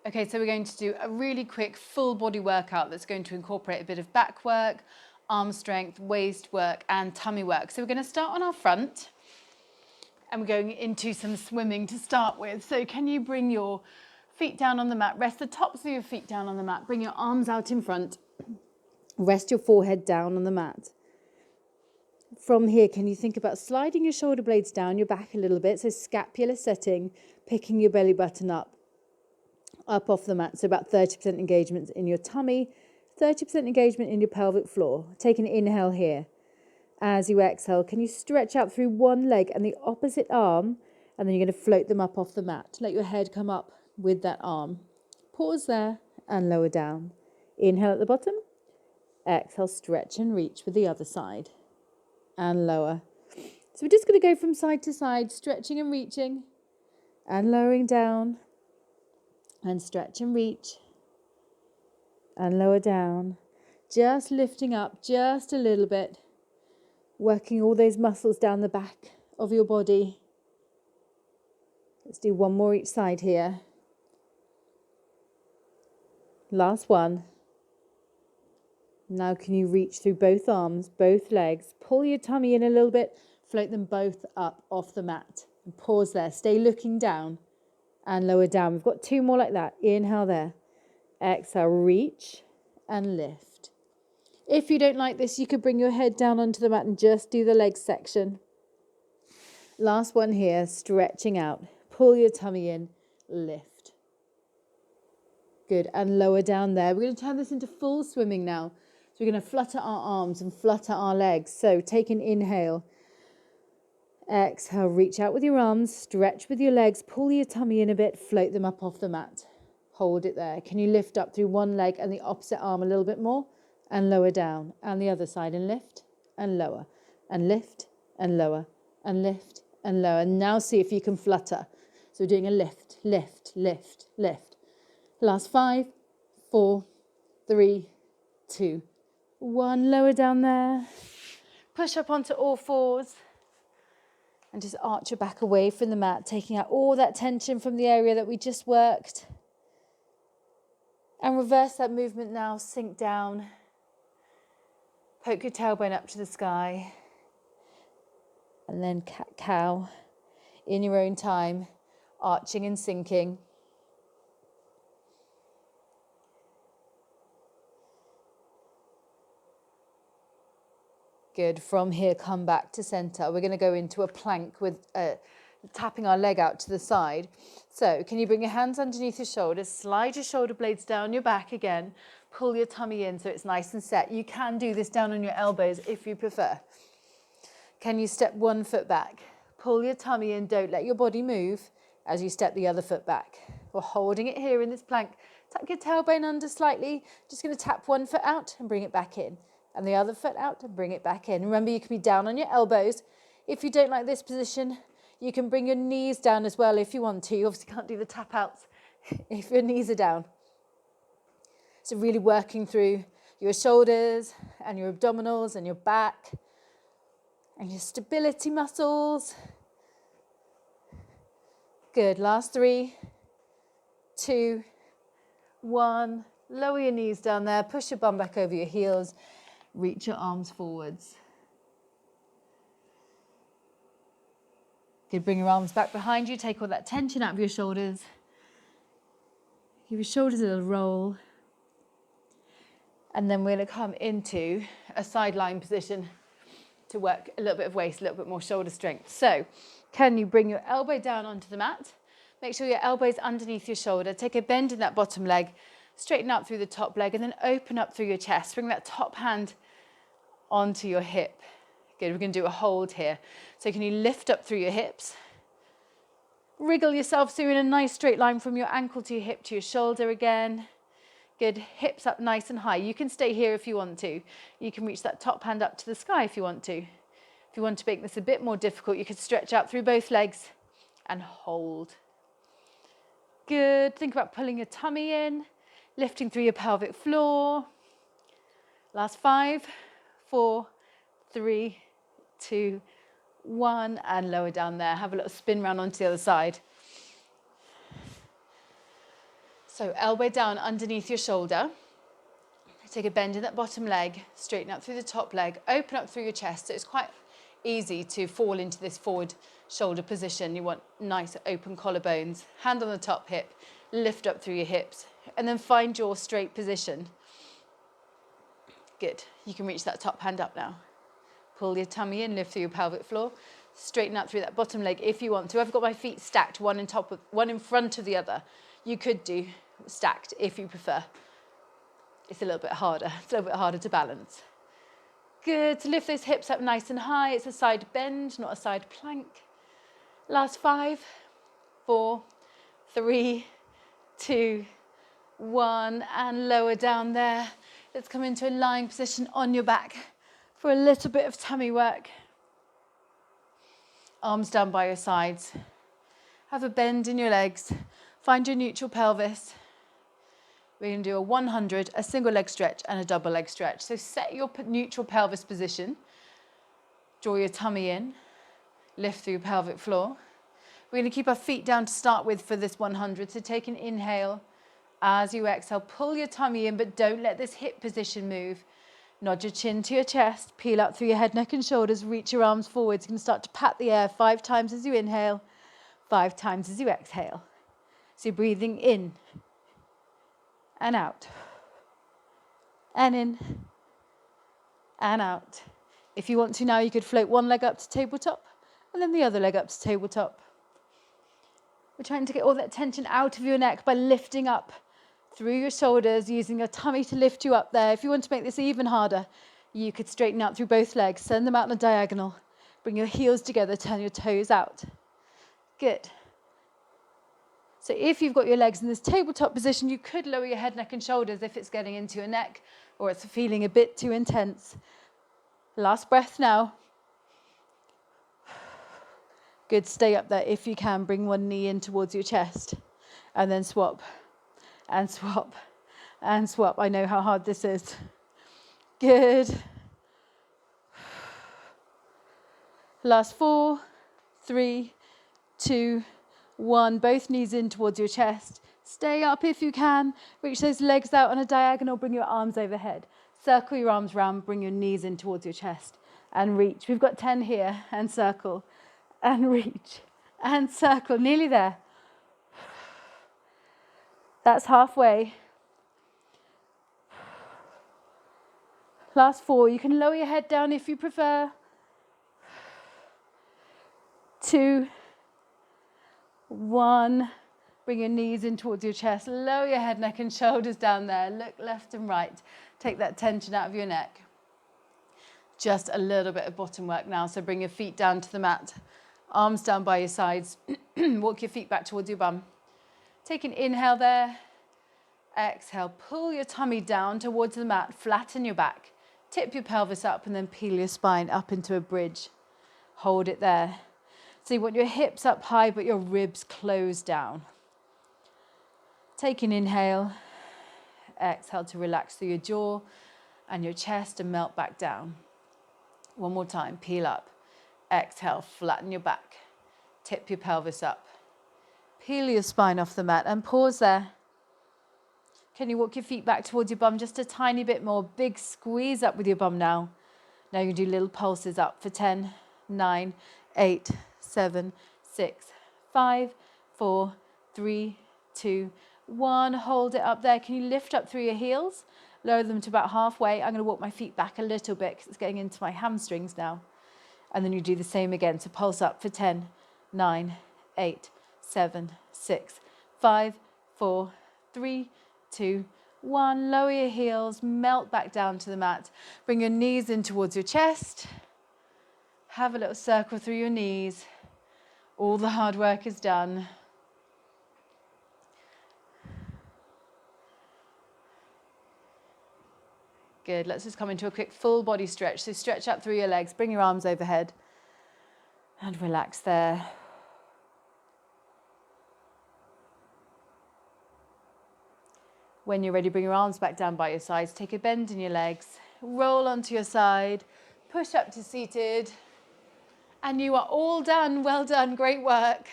Okay, so we're going to do a really quick full body workout that's going to incorporate a bit of back work, arm strength, waist work and tummy work. So we're going to start on our front and we're going into some swimming to start with. So can you bring your feet down on the mat, rest the tops of your feet down on the mat, bring your arms out in front, rest your forehead down on the mat. From here, can you think about sliding your shoulder blades down your back a little bit, so scapular setting, picking your belly button up off the mat, so about 30% engagement in your tummy, 30% engagement in your pelvic floor. Take an inhale here. As you exhale, can you stretch out through one leg and the opposite arm, and then you're going to float them up off the mat. Let your head come up with that arm. Pause there and lower down. Inhale at the bottom, exhale, stretch and reach with the other side and lower. So we're just going to go from side to side, stretching and reaching and lowering down. And stretch and reach and lower down, just lifting up just a little bit, working all those muscles down the back of your body. Let's do one more each side here. Last one. Now can you reach through both arms, both legs, pull your tummy in a little bit, float them both up off the mat and pause there. Stay looking down and lower down. We've got two more like that. Inhale there. Exhale, reach and lift. If you don't like this, you could bring your head down onto the mat and just do the leg section. Last one here, stretching out. Pull your tummy in, lift. Good, and lower down there. We're going to turn this into full swimming now. So we're going to flutter our arms and flutter our legs. So take an inhale. Exhale, reach out with your arms, stretch with your legs, pull your tummy in a bit, float them up off the mat. Hold it there. Can you lift up through one leg and the opposite arm a little bit more and lower down, and the other side, and lift and lower and lift and lower and lift and lower. And now see if you can flutter. So we're doing a lift, lift, lift, lift. Last 5, 4, 3, 2, 1. Lower down there. Push up onto all fours. And just arch your back away from the mat, taking out all that tension from the area that we just worked. And reverse that movement now, sink down. Poke your tailbone up to the sky. And then cat-cow in your own time, arching and sinking. Good. From here, come back to center. We're going to go into a plank with tapping our leg out to the side. So can you bring your hands underneath your shoulders, slide your shoulder blades down your back again, pull your tummy in so it's nice and set. You can do this down on your elbows if you prefer. Can you step one foot back? Pull your tummy in, don't let your body move as you step the other foot back. We're holding it here in this plank. Tuck your tailbone under slightly. Just going to tap one foot out and bring it back in. And the other foot out and bring it back in. Remember, you can be down on your elbows. If you don't like this position, you can bring your knees down as well if you want to. You obviously can't do the tap outs if your knees are down. So really working through your shoulders and your abdominals and your back and your stability muscles. Good. Last 3, 2, 1. Lower your knees down there. Push your bum back over your heels. Reach your arms forwards. Good, bring your arms back behind you. Take all that tension out of your shoulders. Give your shoulders a little roll. And then we're going to come into a sideline position to work a little bit of waist, a little bit more shoulder strength. So can you bring your elbow down onto the mat? Make sure your elbow's underneath your shoulder. Take a bend in that bottom leg. Straighten up through the top leg and then open up through your chest. Bring that top hand onto your hip. Good, we're going to do a hold here. So can you lift up through your hips? Wriggle yourself so you're in a nice straight line from your ankle to your hip to your shoulder again. Good, hips up nice and high. You can stay here if you want to. You can reach that top hand up to the sky if you want to. If you want to make this a bit more difficult, you could stretch out through both legs and hold. Good, think about pulling your tummy in, lifting through your pelvic floor. Last 5, 4, 3, 2, 1, and lower down there. Have a little spin round onto the other side. So elbow down underneath your shoulder. Take a bend in that bottom leg, straighten up through the top leg, open up through your chest. So it's quite easy to fall into this forward shoulder position. You want nice open collarbones, hand on the top hip, lift up through your hips, and then find your straight position. Good. You can reach that top hand up now. Pull your tummy in, lift through your pelvic floor, straighten out through that bottom leg if you want to. I've got my feet stacked, one in front of the other. You could do stacked if you prefer. It's a little bit harder. It's a little bit harder to balance. Good. To lift those hips up nice and high. It's a side bend, not a side plank. Last 5, 4, 3, 2, 1, and lower down there. Let's come into a lying position on your back for a little bit of tummy work. Arms down by your sides. Have a bend in your legs. Find your neutral pelvis. We're going to do a 100, a single leg stretch and a double leg stretch. So set your neutral pelvis position. Draw your tummy in. Lift through your pelvic floor. We're going to keep our feet down to start with for this 100. So take an inhale. As you exhale, pull your tummy in, but don't let this hip position move. Nod your chin to your chest. Peel out through your head, neck and shoulders. Reach your arms forwards. You can start to pat the air 5 times as you inhale, 5 times as you exhale. So you're breathing in and out, and in, and out. If you want to now, you could float one leg up to tabletop, and then the other leg up to tabletop. We're trying to get all that tension out of your neck by lifting up through your shoulders, using your tummy to lift you up there. If you want to make this even harder, you could straighten out through both legs, send them out in a diagonal, bring your heels together, turn your toes out. Good. So if you've got your legs in this tabletop position, you could lower your head, neck and shoulders if it's getting into your neck or it's feeling a bit too intense. Last breath now. Good, stay up there if you can. Bring one knee in towards your chest and then swap and swap and swap. I know how hard this is. Good. Last 4, 3, 2, 1. Both knees in towards your chest. Stay up if you can. Reach those legs out on a diagonal. Bring your arms overhead. Circle your arms round. Bring your knees in towards your chest and reach. We've got 10 here. And circle and reach and circle. Nearly there. That's halfway. Last 4. You can lower your head down if you prefer. 2, 1. Bring your knees in towards your chest. Lower your head, neck and shoulders down there. Look left and right. Take that tension out of your neck. Just a little bit of bottom work now. So bring your feet down to the mat. Arms down by your sides. Walk your feet back towards your bum. Take an inhale there. Exhale. Pull your tummy down towards the mat. Flatten your back. Tip your pelvis up and then peel your spine up into a bridge. Hold it there. So you want your hips up high, but your ribs closed down. Take an inhale. Exhale to relax through your jaw and your chest and melt back down. One more time. Peel up. Exhale. Flatten your back. Tip your pelvis up. Peel your spine off the mat and pause there. Can you walk your feet back towards your bum just a tiny bit more? Big squeeze up with your bum now. Now you can do little pulses up for 10, 9, 8, 7, 6, 5, 4, 3, 2, 1. Hold it up there. Can you lift up through your heels? Lower them to about halfway. I'm going to walk my feet back a little bit because it's getting into my hamstrings now. And then you do the same again. So pulse up for 10, 9, 8, 7, 6, 5, 4, 3, 2, 1. Lower your heels. Melt back down to the mat. Bring your knees in towards your chest. Have a little circle through your knees. All the hard work is done. Good. Let's just come into a quick full body stretch. So stretch out through your legs. Bring your arms overhead. And relax there. When you're ready, bring your arms back down by your sides. Take a bend in your legs. Roll onto your side. Push up to seated. And you are all done. Well done. Great work.